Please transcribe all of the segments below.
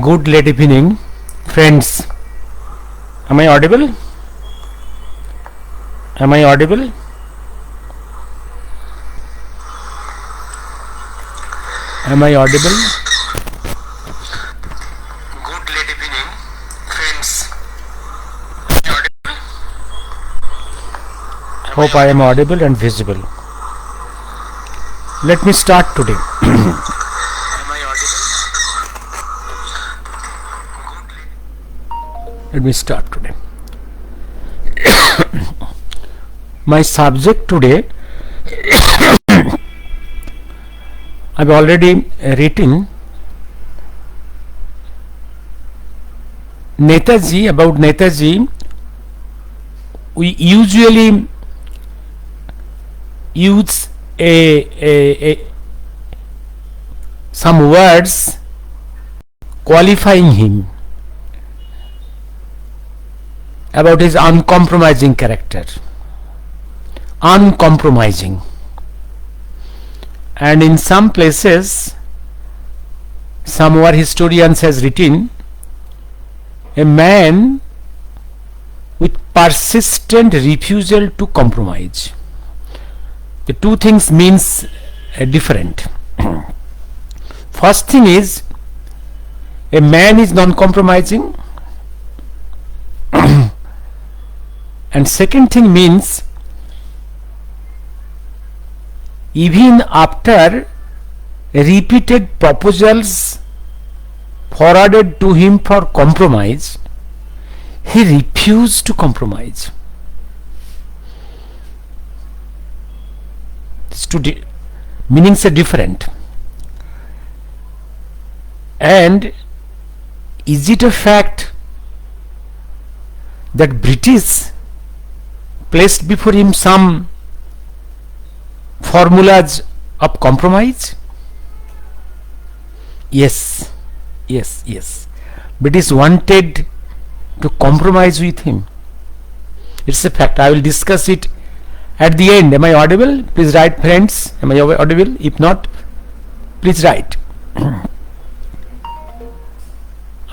Good late evening, friends. Am I audible? Am I audible? Am I audible? Good late evening, friends. Audible? Hope I am audible and visible. Let me start today. Let me start today. My subject today, I've already written NETAJI. About NETAJI, we usually use some words qualifying him, about his uncompromising character. Uncompromising. And in some places, some of our historians has written, a man with persistent refusal to compromise. The two things means different. First thing is, a man is non-compromising, and second thing means, even after repeated proposals forwarded to him for compromise, he refused to compromise. These two meanings are different. And is it a fact that British placed before him some formulas of compromise? Yes. British wanted to compromise with him. It's a fact. I will discuss it at the end. Am I audible? Please write, friends. Am I audible? If not, please write. I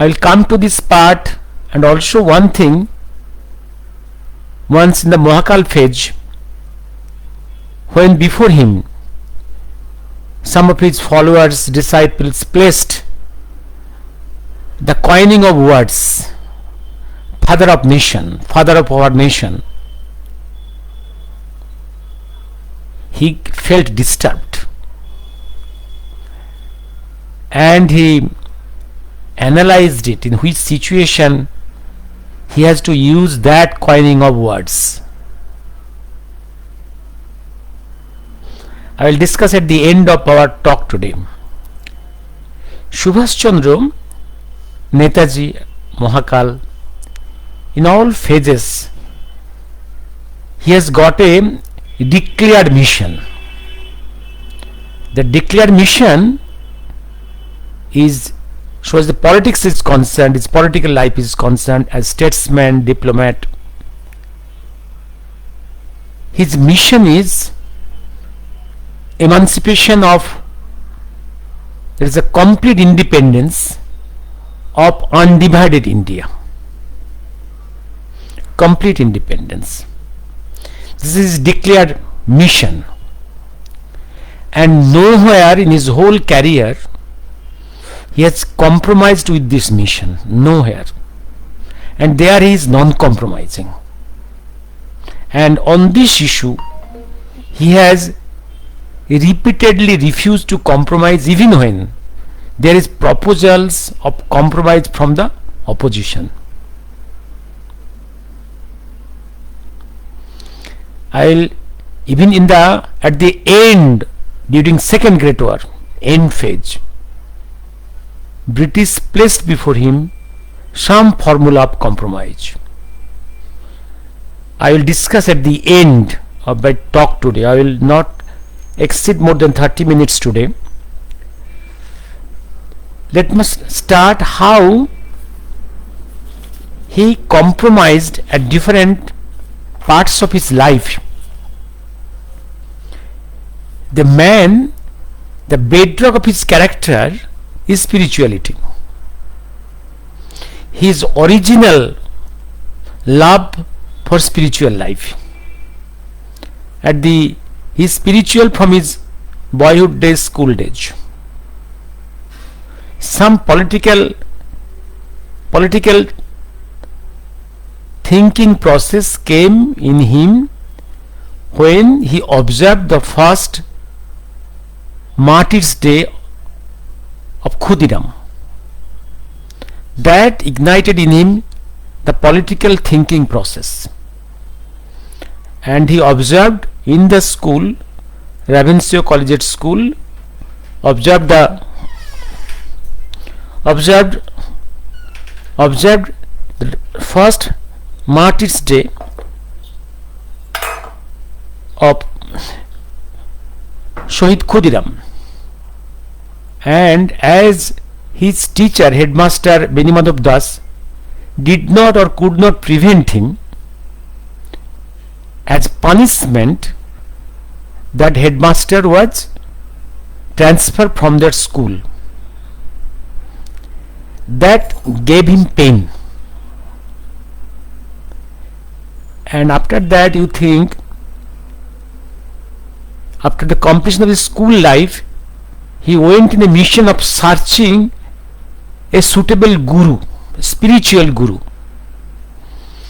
will come to this part, and also one thing. Once in the Mahakal phase, when before him some of his followers, disciples placed the coining of words, father of nation, father of our nation, he felt disturbed, and he analyzed it, in which situation he has to use that coining of words. I will discuss at the end of our talk today. Subhash Chandra, Netaji, Mahakal, in all phases, he has got a declared mission. The declared mission is, so as the politics is concerned, his political life is concerned, as statesman, diplomat, his mission is emancipation of, there is a complete independence of undivided India. Complete independence. This is declared mission, and nowhere in his whole career he has compromised with this mission. Nowhere. And there he is non-compromising. And on this issue, he has repeatedly refused to compromise, even when there is proposals of compromise from the opposition. Even in the, at the end, during Second Great War, end phase, British placed before him some formula of compromise. I will discuss at the end of my talk today. I will not exceed more than 30 minutes today. Let us start how he compromised at different parts of his life. The man, the bedrock of his character is spirituality. his original love for spiritual life. At his spiritual from his boyhood days, school days. Some political thinking process came in him when he observed the first Martyr's Day of Khudiram. That ignited in him the political thinking process, and he observed in the school, Ravenshaw Collegiate School, observed the first Martyr's Day of Shohid Khudiram, and as his teacher, headmaster Benimadhav Das, did not or could not prevent him, as punishment, that headmaster was transferred from that school. That gave him pain. And after that, you think, after the completion of his school life, he went in a mission of searching a suitable guru, a spiritual guru.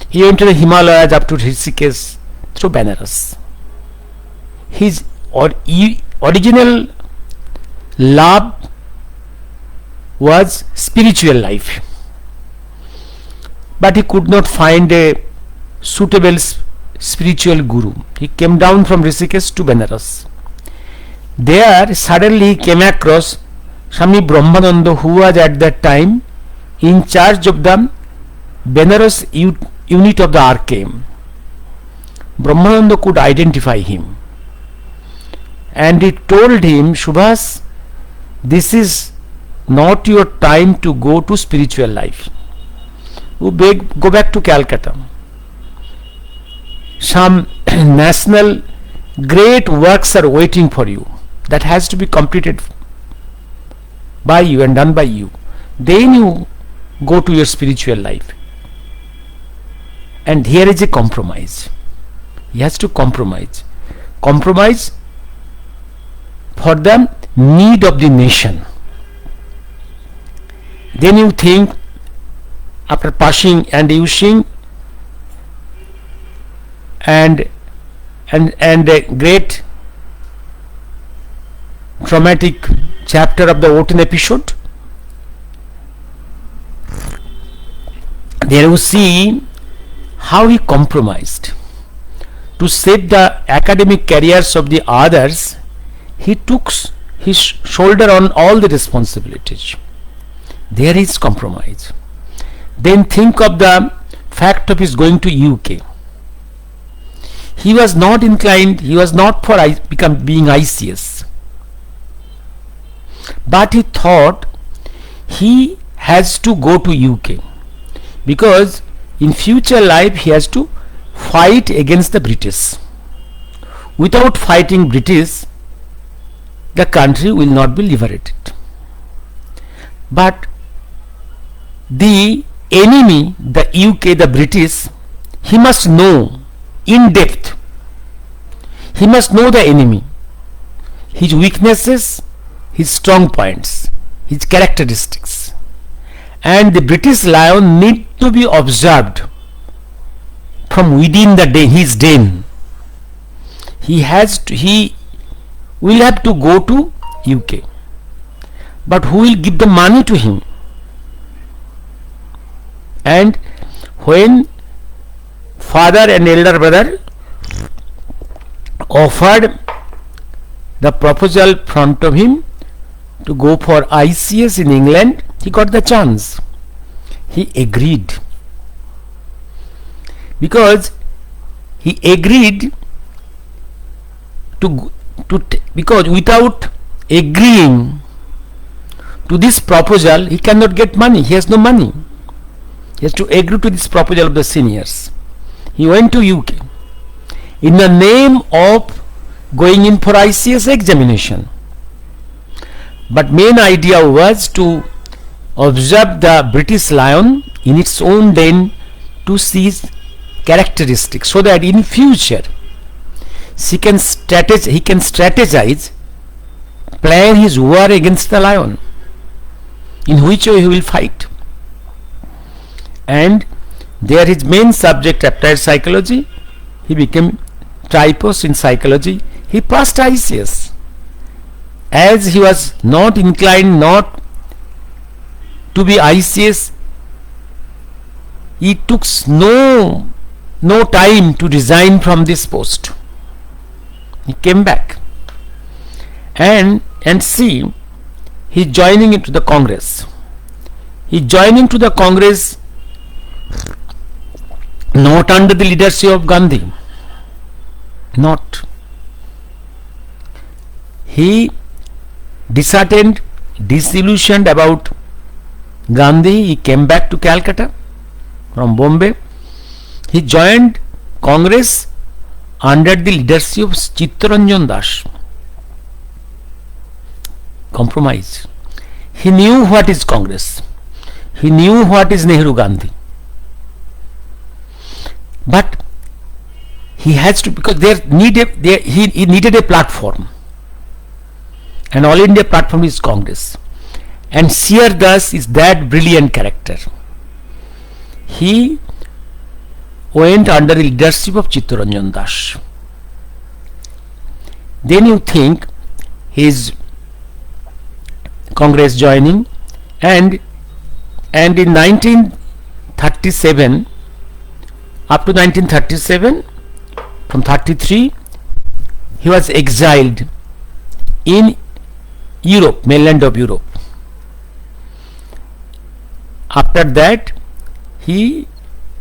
He went to the Himalayas up to Rishikesh through Benares. His original love was spiritual life, but he could not find a suitable spiritual guru. He came down from Rishikesh to Benares. There suddenly he came across Swami Brahmananda, who was at that time in charge of the Benares unit of the RKM. Brahmananda could identify him, and he told him, Subhas, this is not your time to go to spiritual life. Go back to Calcutta. Some national great works are waiting for you that has to be completed by you and done by you. Then you go to your spiritual life. And here is a compromise. He has to compromise. Compromise for the need of the nation. Then you think, after passing and using and a great dramatic chapter of the 14th episode, there you see how he compromised. To save the academic careers of the others, he took his shoulder on all the responsibilities. There is compromise. Then think of the fact of his going to UK. He was not inclined, he was not for being ICS. But he thought he has to go to UK because in future life he has to fight against the British. Without fighting British, the country will not be liberated. But the enemy, the UK, the British, he must know in depth. He must know the enemy, his weaknesses, his strong points, his characteristics. And the British lion need to be observed from within his den. He will have to go to UK. But who will give the money to him? And when father and elder brother offered the proposal in front of him to go for ICS in England, he got the chance. He agreed. Because he agreed because without agreeing to this proposal, he cannot get money. He has no money. He has to agree to this proposal of the seniors. He went to UK in the name of going in for ICS examination. But main idea was to observe the British lion in its own lane to see his characteristics, so that in future he can strategize, plan his war against the lion, in which way he will fight. And there his main subject applied psychology. He became typos in psychology. He passed ICS. As he was not inclined not to be ICS, he took no time to resign from this post. He came back and see, he joining into the Congress. He joining to the Congress not under the leadership of Gandhi. Not. He disheartened, disillusioned about Gandhi. He came back to Calcutta from Bombay. He joined Congress under the leadership of Chittaranjan Das. Compromise. He knew what is Congress. He knew what is Nehru Gandhi. But he has to, because he needed a platform. And All India platform is Congress. And Sir Das is that brilliant character. He went under the leadership of Chittaranjan Das. Then you think his Congress joining, and in 1937, up to 1937, from 33, he was exiled in Europe, mainland of Europe. After that, he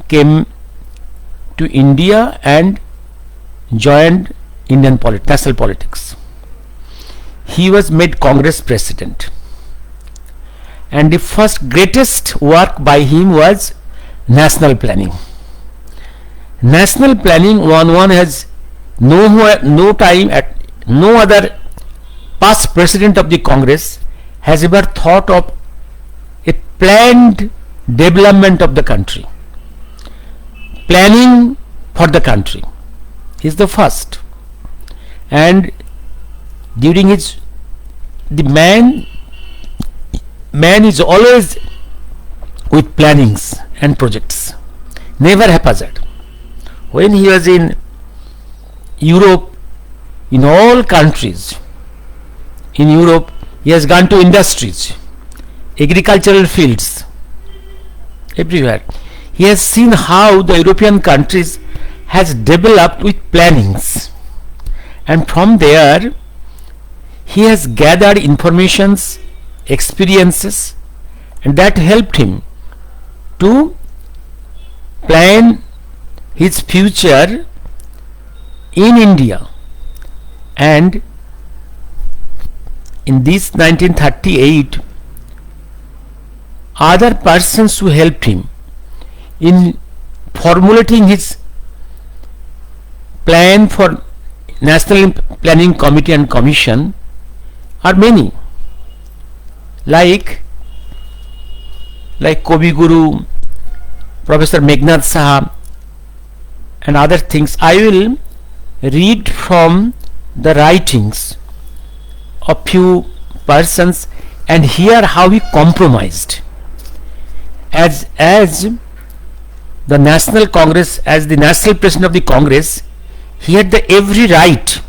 came to India and joined Indian national politics. He was made Congress president, and the first greatest work by him was national planning. National planning, one has no time, at no other past president of the Congress has ever thought of a planned development of the country, planning for the country. He is the first. And during the man is always with plannings and projects, never haphazard. When he was in Europe, in all countries in Europe, he has gone to industries, agricultural fields, everywhere. He has seen how the European countries has developed with plannings, and from there he has gathered informations, experiences, and that helped him to plan his future in India. And in this 1938, other persons who helped him in formulating his plan for National Planning Committee and Commission are many, like Kobi Guru, Professor Meghnad Saha, and other things. I will read from the writings of few persons and hear how he compromised. As the National Congress, as the National President of the Congress, he had the every right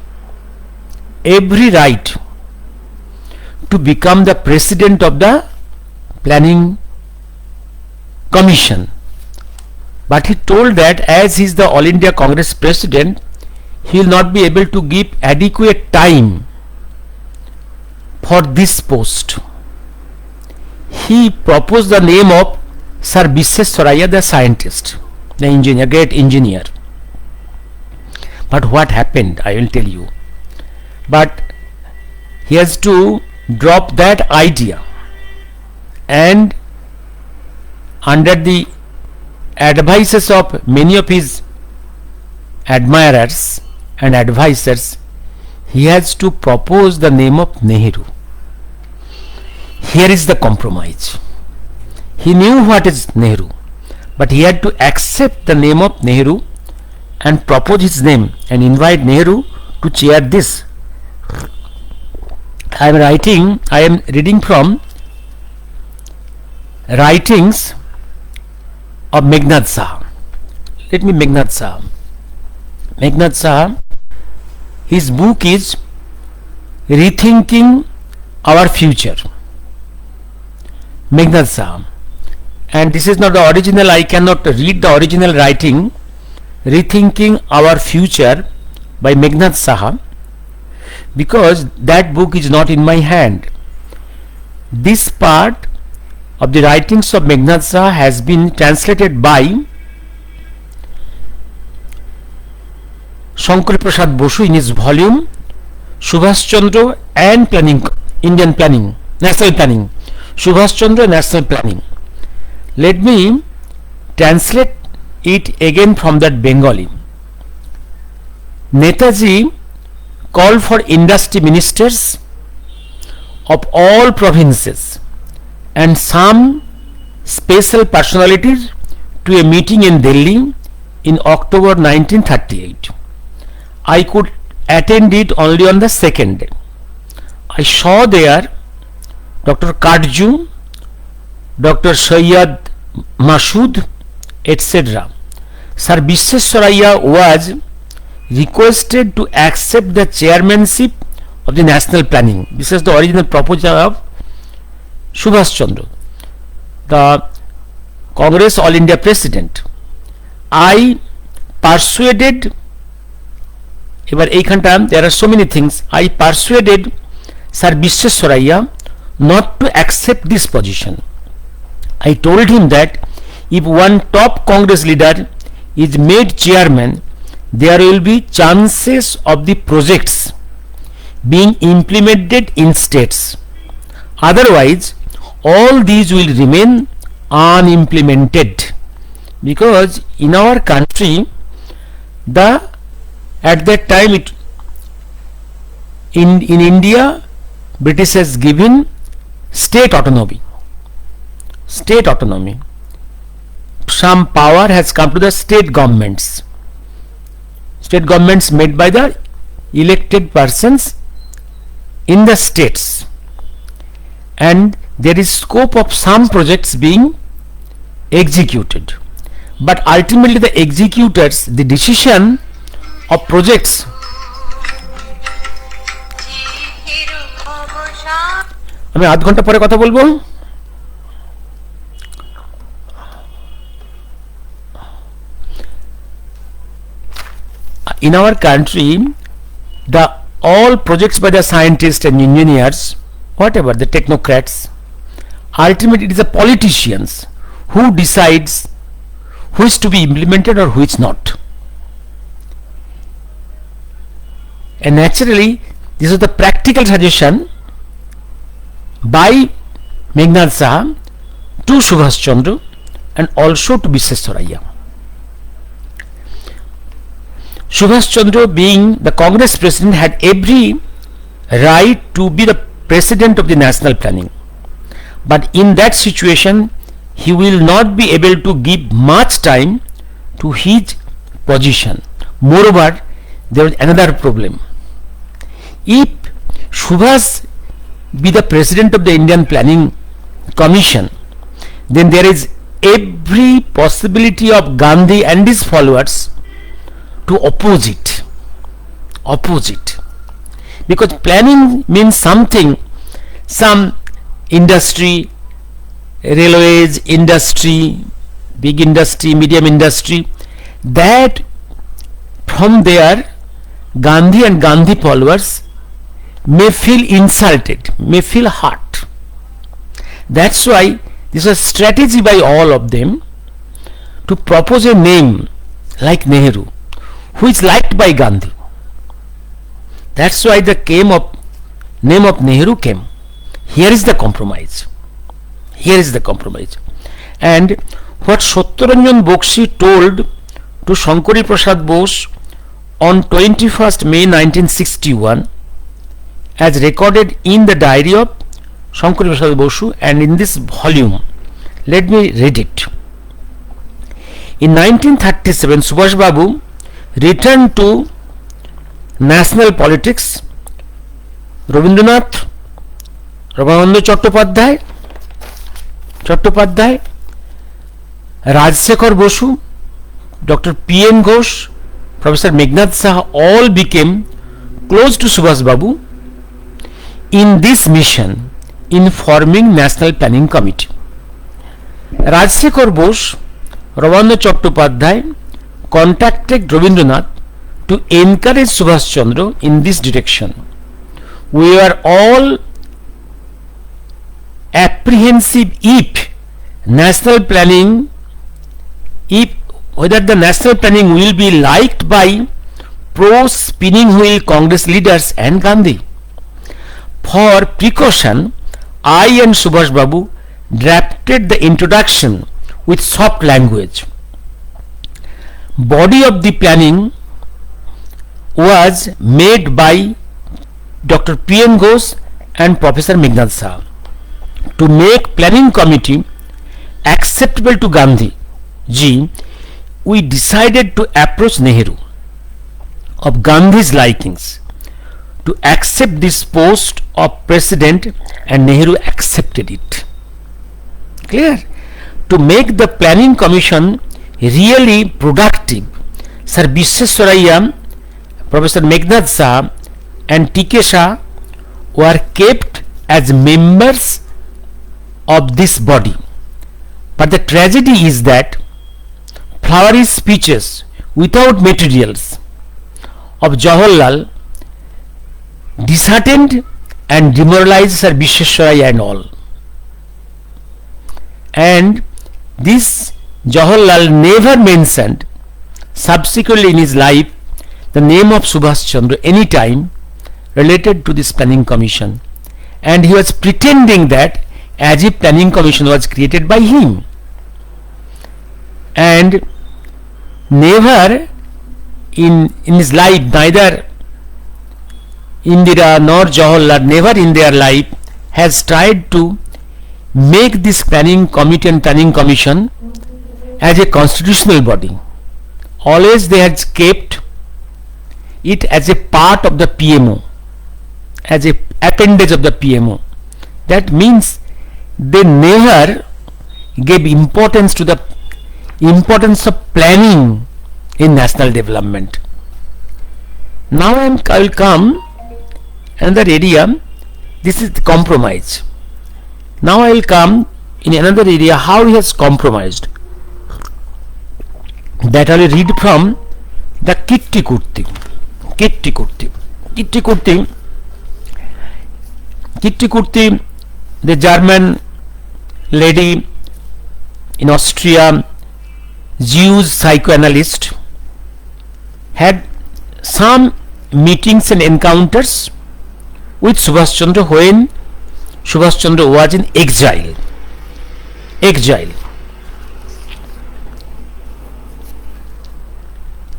to become the President of the Planning Commission. But he told that as he is the All India Congress President, he will not be able to give adequate time for this post. He proposed the name of Sir Visvesvaraya, the scientist, the engineer, great engineer. But what happened, I will tell you. But he has to drop that idea, and under the advices of many of his admirers and advisors, he has to propose the name of Nehru. Here is the compromise. He knew what is Nehru. but he had to accept the name of Nehru and propose his name and invite Nehru to chair this. I am reading from writings of Meghnad Saha. Let me Meghnad Saha. Meghnad Saha, his book is Rethinking Our Future. Meghnad Saha. And this is not the original, I cannot read the original writing. Rethinking Our Future by Meghnad Saha, because that book is not in my hand. This part of the writings of Meghnad Saha has been translated by Shankar Prasad Bosu in his volume Subhash Chandra and Planning, Indian Planning, National Planning. Subhash Chandra, National Planning. Let me translate it again from that Bengali. Netaji called for industry ministers of all provinces and some special personalities to a meeting in Delhi in October 1938. I could attend it only on the second day. I saw there Dr. Kadju, Dr. Sayyad Masood, etc. Sir Visvesvaraya was requested to accept the chairmanship of the national planning. This is the original proposal of Subhash Chandra, the Congress All India President. I persuaded, there are so many things, I persuaded Sir Visvesvaraya not to accept this position. I told him that if one top Congress leader is made chairman, there will be chances of the projects being implemented in states. Otherwise, all these will remain unimplemented, because in our country, at that time in India, British has given state autonomy. Some power has come to the state governments. State governments made by the elected persons in the states, and there is scope of some projects being executed, but ultimately the executors, the decision of projects, আমি আধ ঘন্টা পরে কথা বলবো। In our country, all projects by the scientists and engineers, whatever, the technocrats, ultimately it is the politicians who decides who is to be implemented or who is not. And naturally, this is the practical suggestion by Meghnad Saha to Subhash Chandra and also to Visvesvaraya. Subhash Chandra, being the Congress president, had every right to be the president of the national planning, but in that situation he will not be able to give much time to his position. Moreover, there is another problem. If Subhash be the president of the Indian Planning Commission, then there is every possibility of Gandhi and his followers to oppose it, because planning means something, some industry, railways industry, big industry, medium industry, that from there Gandhi and Gandhi followers may feel insulted, may feel hurt. That's why this is a strategy by all of them to propose a name like Nehru, who is liked by Gandhi. That's why the name of Nehru came. Here is the compromise. And what Satyaranjan Bakshi told to Shankari Prasad Bose on 21st May 1961, as recorded in the diary of Shankari Prasad Bosu and in this volume, let me read it. In 1937, Subhash Babu returned to national politics. Rabindranath, Ramanand Chattopadhyay, Rajsekhar Bosu, Dr. P.N. Ghosh, Professor Meghnad Saha all became close to Subhash Babu in this mission in forming National Planning Committee. Rajsekhar Bose, Ramanand Chattopadhyay contacted Rabindranath to encourage Subhash Chandra in this direction. We are all apprehensive whether the national planning will be liked by pro-spinning wheel Congress leaders and Gandhi. For precaution, I and Subhash Babu drafted the introduction with soft language. Body of the planning was made by Dr. P.N. Ghosh and Professor Meghnad Saha. To make planning committee acceptable to Gandhi ji, we decided to approach Nehru, of Gandhi's likings, to accept this post of president, and Nehru accepted it. Clear? To make the planning commission really productive, Sir Visvesvaraya, Professor Meghnad Saha and T.K. Shah were kept as members of this body. But the tragedy is that flowery speeches without materials of Jawaharlal disheartened and demoralized Sir Visvesvaraya and all. And this Jawaharlal never mentioned subsequently in his life the name of Subhash Chandra any time related to this planning commission, and he was pretending that as if planning commission was created by him, and never in his life, neither Indira nor Jawaharlal, never in their life has tried to make this planning committee and planning commission as a constitutional body. Always they had kept it as a part of the PMO, as a appendage of the PMO. That means they never gave importance to the importance of planning in national development. Now I will come another area. This is the compromise. Now I will come in another area how he has compromised. That I will read from the Kitty Kurti. The German lady in Austria, Jewish psychoanalyst, had some meetings and encounters with Subhash Chandra when Subhash Chandra was in exile.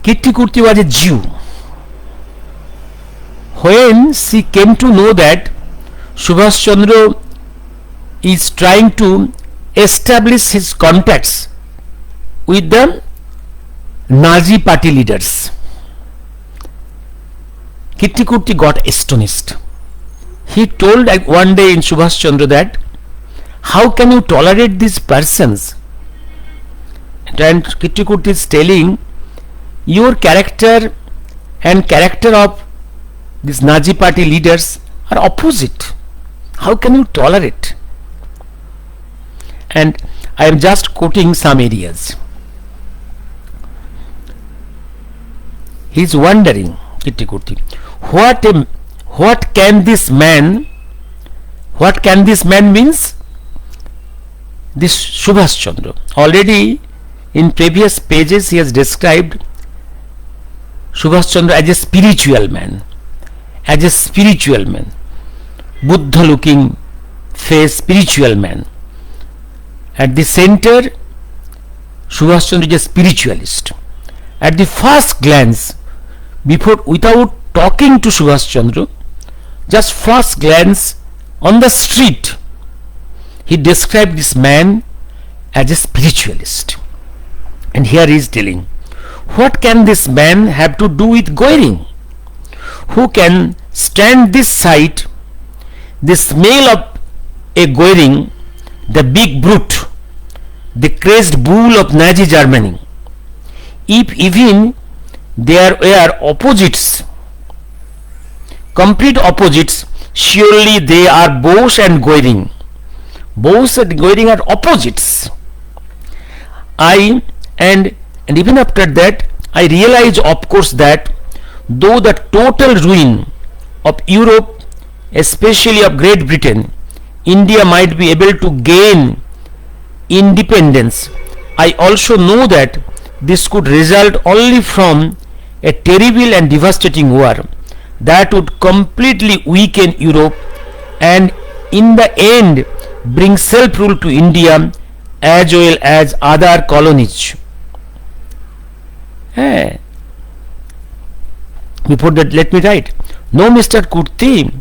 Kitty Kurti was a Jew. When she came to know that Subhash Chandra is trying to establish his contacts with the Nazi party leaders, Kitty Kurti got astonished. He told one day in Subhash Chandra that, how can you tolerate these persons? And Kitty Kurti is telling, your character and character of these Nazi party leaders are opposite. How can you tolerate? And I am just quoting some areas. He is wondering, Kitty Kurti, what can this man means? This Subhash Chandra. Already in previous pages he has described Subhash Chandra as a spiritual man, Buddha looking face, spiritual man. At the center, Subhash Chandra is a spiritualist. At the first glance, without talking to Subhash Chandra, just first glance on the street, he described this man as a spiritualist. And here he is telling, what can this man have to do with Goering? Who can stand this sight, the smell of a Goering, the big brute, the crazed bull of Nazi Germany? If even there were opposites, complete opposites, surely they are Bosch and Goering. Bosch and Goering are opposites. And even after that, I realize, of course, that though the total ruin of Europe, especially of Great Britain, India might be able to gain independence, I also know that this could result only from a terrible and devastating war that would completely weaken Europe and in the end bring self-rule to India as well as other colonies. Before that, let me write. No, Mr. Kurti,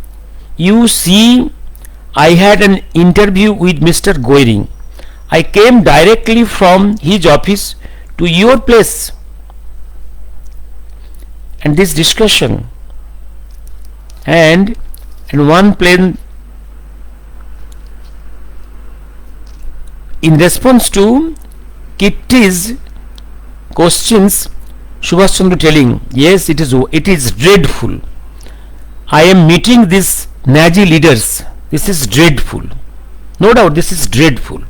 you see, I had an interview with Mr. Goering. I came directly from his office to your place. And this discussion, and in one plane, in response to Kitty's questions, Subhash Chandra telling, yes, it is dreadful. I am meeting these Nazi leaders. This is dreadful. No doubt this is dreadful.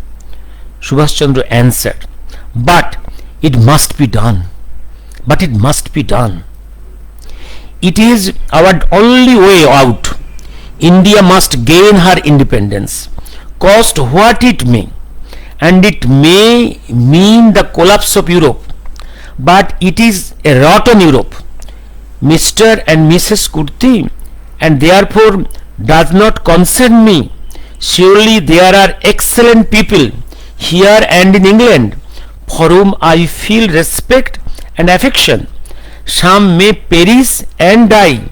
Subhash Chandra answered, but it must be done. But it must be done. It is our only way out. India must gain her independence, cost what it may, and it may mean the collapse of Europe. But it is a rotten Europe, Mr. and Mrs. Kurti, and therefore does not concern me. Surely there are excellent people here and in England for whom I feel respect and affection. Some may perish and die,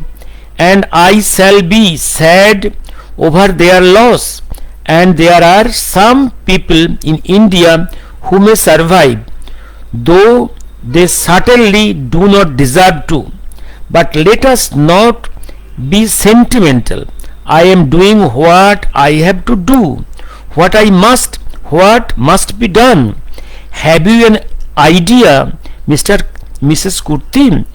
and I shall be sad over their loss. And there are some people in India who may survive, though they certainly do not deserve to. But let us not be sentimental. I am doing what I have to do, what must be done. Have you an idea, Mrs. Kurti,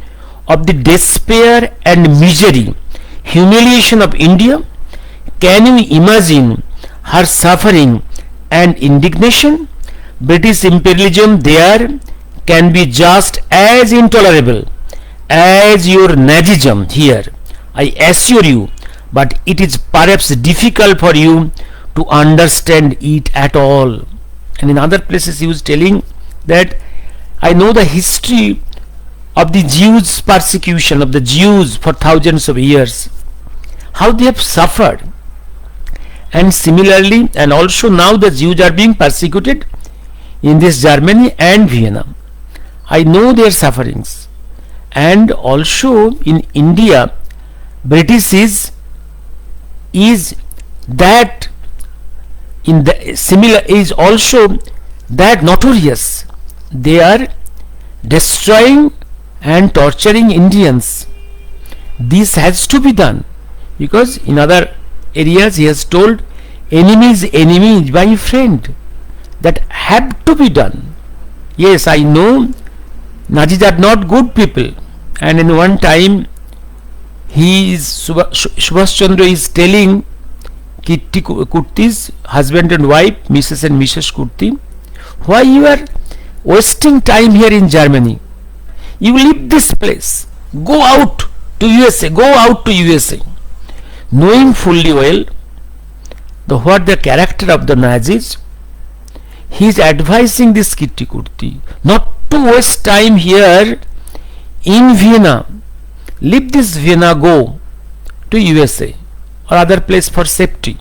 of the despair and misery, humiliation of India? Can you imagine her suffering and indignation? British imperialism there can be just as intolerable as your Nazism here, I assure you, but it is perhaps difficult for you to understand it at all. And in other places he was telling that I know the history of the Jews' persecution of the Jews for thousands of years, how they have suffered, and similarly, and also now the Jews are being persecuted in this Germany and Vienna. I know their sufferings, and also in India, British is that in the similar is also that notorious. They are destroying and torturing Indians. This has to be done, because in other areas he has told enemy is my friend. That have to be done. Yes, I know Nazis are not good people, and in one time Subhash Chandra is telling Kitty Kurti's husband and wife, Mrs. and Mrs. Kurti, why you are wasting time here in Germany? You leave this place, go out to USA, knowing fully well what the character of the Nazis. He is advising this Kitty Kurti not to waste time here in Vienna. Leave this Vienna, go to USA or other place for safety.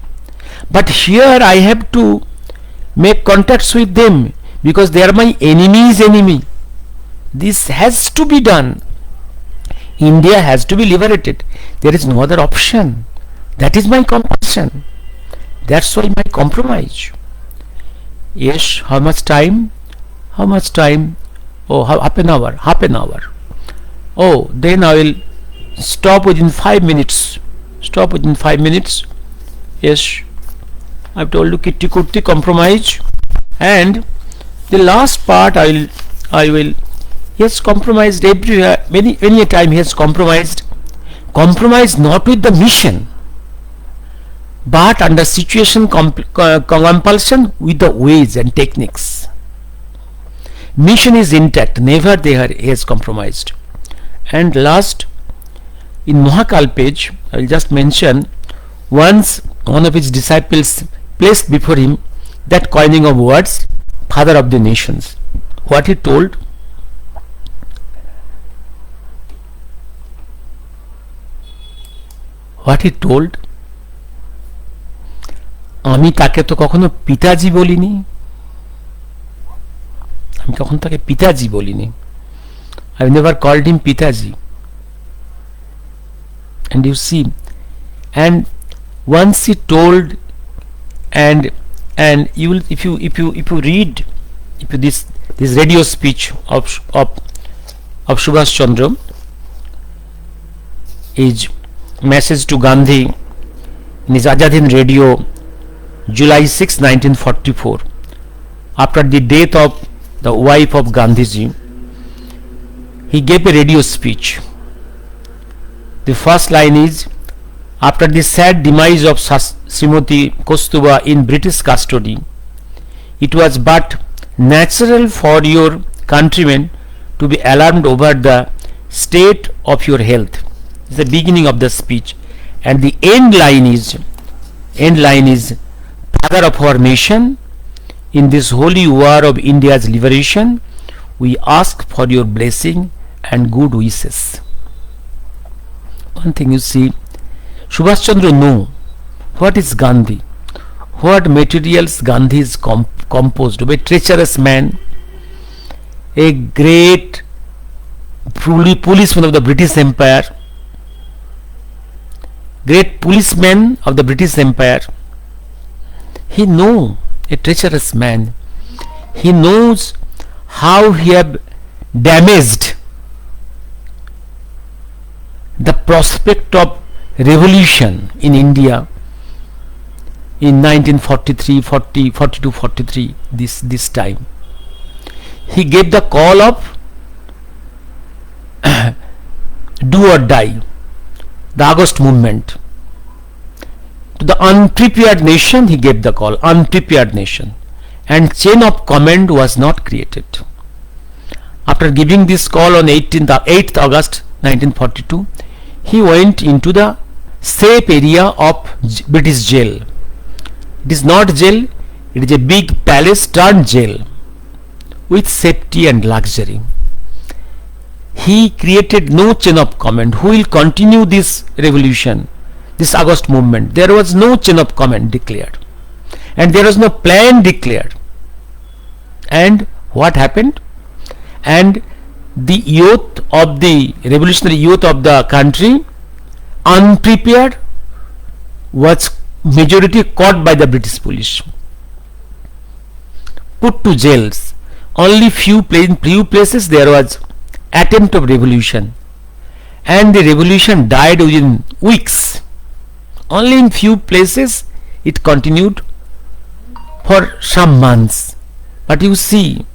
But here I have to make contacts with them because they are my enemy's enemy. This has to be done. India has to be liberated. There is no other option. That is my compulsion. That's why my compromise. Yes, how much time? Oh, half an hour, half an hour. Oh, then I will stop within 5 minutes. Stop within 5 minutes. Yes, I've told you Kitty Kurti compromise. And the last part I will he has compromised everywhere. Many a time he has compromised not with the mission, but under situation compulsion with the ways and techniques. Mission is intact, never he has compromised. And last, in Mahakal page, I will just mention, once one of his disciples placed before him that coining of words, father of the nations. What he told? What he told? আমি তাকে তো কখনো পিতাজি বলিনি, আমি কখনো তাকে পিতাজি বলিনি। I never called him Pitaji. And you see, and once he told, and you will, if you read this radio speech of Subhash Chandra, his message to Gandhi in his Azad Hind Radio, July 6, 1944, after the death of the wife of Gandhiji, he gave a radio speech. The first line is, after the sad demise of Srimati Kaustubha in British custody, it was but natural for your countrymen to be alarmed over the state of your health. It's the beginning of the speech, and the end line is, Father of our nation, in this holy war of India's liberation, we ask for your blessing and good wishes. One thing you see, Subhash Chandra knew what is Gandhi, what materials Gandhi is composed of. A treacherous man, a great policeman of the British Empire, great policeman of the British Empire. He knows, a treacherous man, he knows how he have damaged the prospect of revolution in India in 1943, 42, 43, this time. He gave the call of do or die, the August movement. To the unprepared nation he gave the call, unprepared nation, and chain of command was not created. After giving this call on 8th August 1942, he went into the safe area of British jail. It is not jail, it is a big palace turned jail with safety and luxury. He created no chain of command. Who will continue this revolution, this August movement? There was no chain of command declared, and there was no plan declared. And what happened? And the youth of the revolutionary youth of the country, unprepared, was majority caught by the British police, put to jails. Only few places there was attempt of revolution, and the revolution died within weeks. Only in few places it continued for some months. But you see,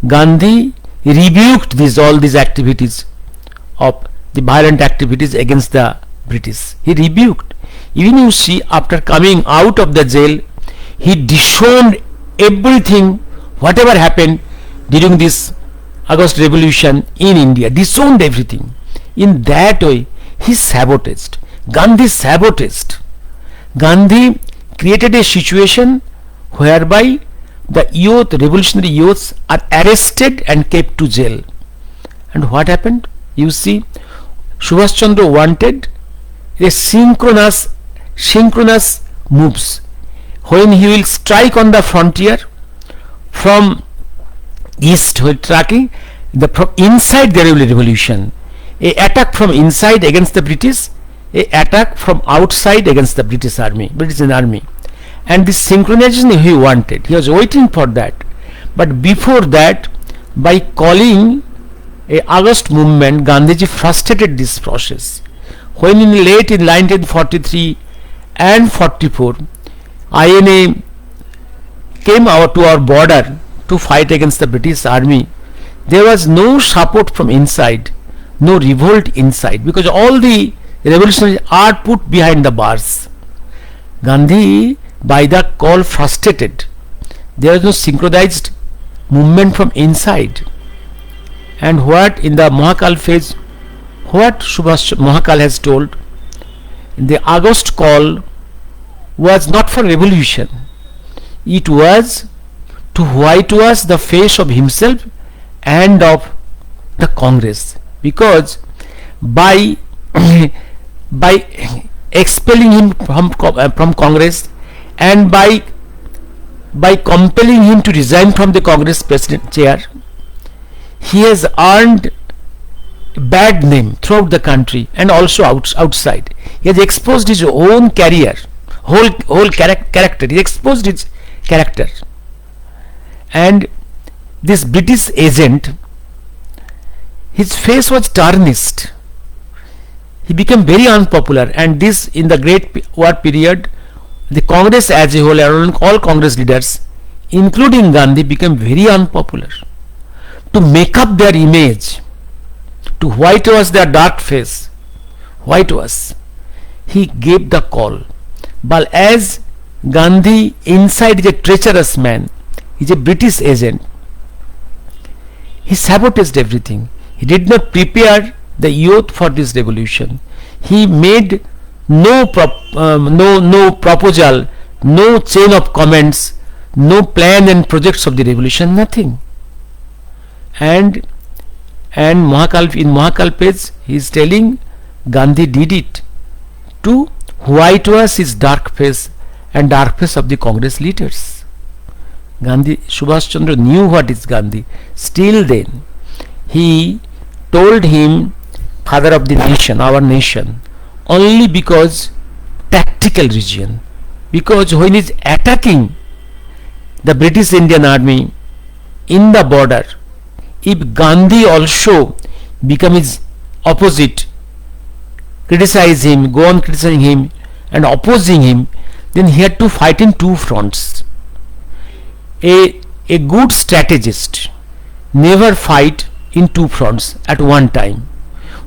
Gandhi rebuked all these activities of the violent activities against the British. He rebuked. Even you see, after coming out of the jail, he disowned everything, whatever happened during this August revolution in India, disowned everything. In that way, he sabotaged. Gandhi sabotaged. Gandhi created a situation whereby the youth, revolutionary youths, are arrested and kept to jail. And what happened? You see, Subhash Chandra wanted a synchronous moves. When he will strike on the frontier from east, while tracking from inside, there will be revolution. A attack from inside against the British, a attack from outside against the British army, and this synchronization he wanted. He was waiting for that. But before that, by calling a August movement, Gandhiji frustrated this process. When in 1943 and 44, INA came out to our border to fight against the British army, there was no support from inside, no revolt inside, because all the revolutionaries are put behind the bars. Gandhi, by the call, frustrated. There was no synchronized movement from inside. And what in the Mahakal phase, what Subhash Mahakal has told, the August call was not for revolution. It was to whitewash the face of himself and of the Congress, because by expelling him from Congress and by compelling him to resign from the Congress president chair, he has earned a bad name throughout the country and also outside. He has exposed his own career, whole character. He exposed his character. And this British agent, his face was tarnished. He became very unpopular, and this in the Great War period, the Congress as a whole, all Congress leaders, including Gandhi, became very unpopular. To make up their image, to whitewash their dark face, he gave the call. But as Gandhi inside is a treacherous man, he is a British agent, he sabotaged everything. He did not prepare the youth for this revolution. He made no proposal, no chain of comments, no plan and projects of the revolution, nothing. And Mahakal, in Mahakal page, he is telling Gandhi did it to whitewash his dark face and dark face of the Congress leaders. Gandhi, Subhash Chandra knew what is Gandhi. Still then, he told him father of the nation, our nation, only because tactical reason. Because when he is attacking the British Indian army in the border, if Gandhi also become his opposite, criticize him, go on criticizing him and opposing him, then he had to fight in two fronts. A good strategist never fight in two fronts at one time.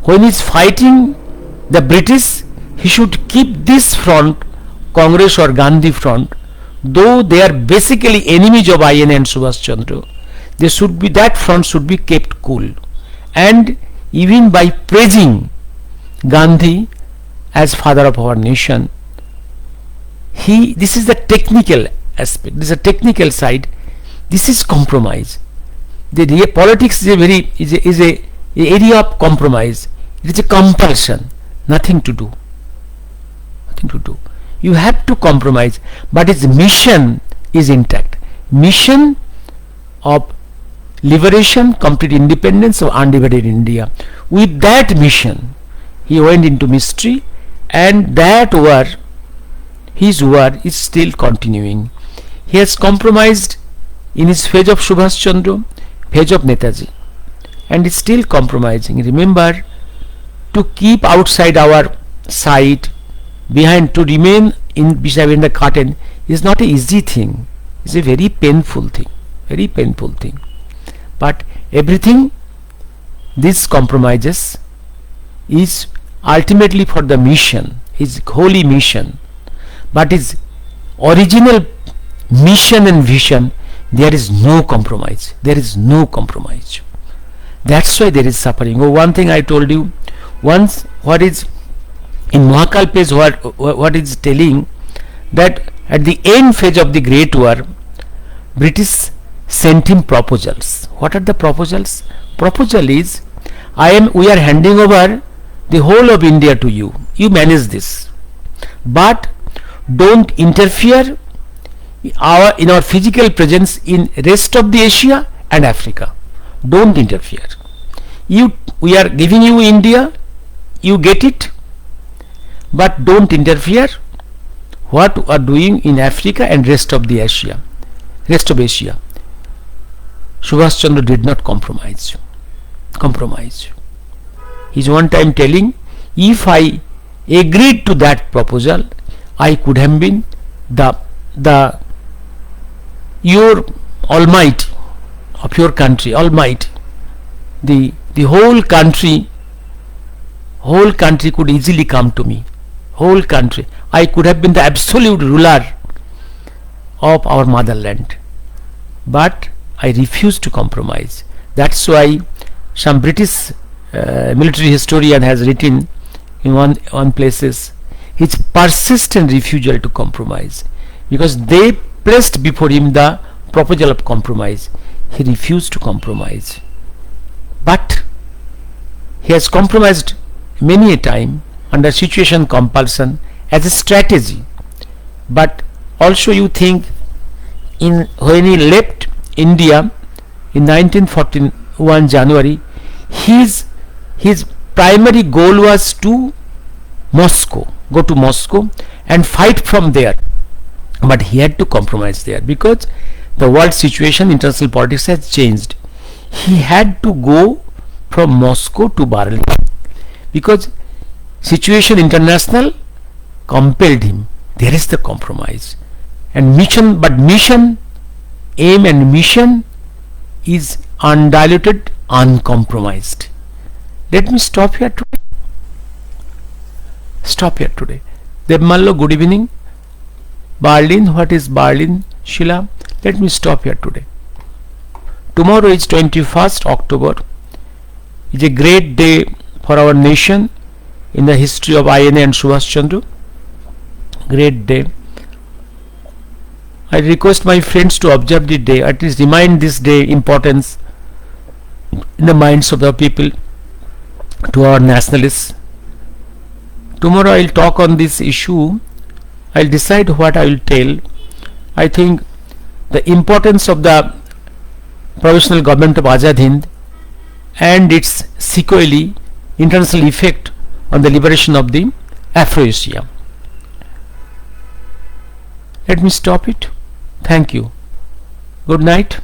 When he is fighting the British, he should keep this front, Congress or Gandhi front, though they are basically enemies of INA and Subhash Chandra. They should be, that front should be kept cool. And even by praising Gandhi as father of our nation, this is the technical aspect, this is a technical side, this is compromise. The politics is a area of compromise. It is a compulsion, nothing to do. You have to compromise, but its mission is intact. Mission of liberation, complete independence of undivided India. With that mission, he went into mystery, and that war, his war, is still continuing. He has compromised in his phase of Subhash Chandra, phase of Netaji, and is still compromising. Remember, to keep outside our sight, behind, to remain behind the curtain is not an easy thing. It's a very painful thing. But everything, these compromises, is ultimately for the mission, his holy mission. But his original mission and vision, there is no compromise. That's why there is suffering. One thing I told you, once, what is in Mahakal page, what is telling, that at the end phase of the Great War, British sent him proposals. What are the proposals? Proposal is, we are handing over the whole of India to you. You manage this, but don't interfere in our physical presence in rest of the Asia and Africa. Don't interfere. We are giving you India, you get it, but don't interfere what we are doing in Africa and rest of Asia. Subhash Chandra did not compromise. He's one time telling, if I agreed to that proposal, I could have been the your almighty of your country, almighty. The whole country could easily come to me. Whole country. I could have been the absolute ruler of our motherland. But I refused to compromise. That's why some British military historian has written in one places his persistent refusal to compromise, because they placed before him the proposal of compromise. He refused to compromise. But he has compromised many a time under situation compulsion as a strategy. But also you think, when he left India in 1941 January, his primary goal was to go to Moscow and fight from there. But he had to compromise there because the world situation, international politics has changed. He had to go from Moscow to Berlin because situation international compelled him. There is the compromise. And mission, aim and mission is undiluted, uncompromised. Let me stop here today. Devmallo, good evening. Berlin, what is Berlin, Sheila? Let me stop here today. Tomorrow is 21st October. It's a great day for our nation in the history of INA and Subhash Chandra. Great day. I request my friends to observe the day, at least remind this day importance in the minds of the people, to our nationalists. Tomorrow I will talk on this issue. I will decide what I will tell. I think the importance of the provisional government of Azad Hind and its sequelae international effect on the liberation of the Afro-Asia. Let me stop it. Thank you. Good night.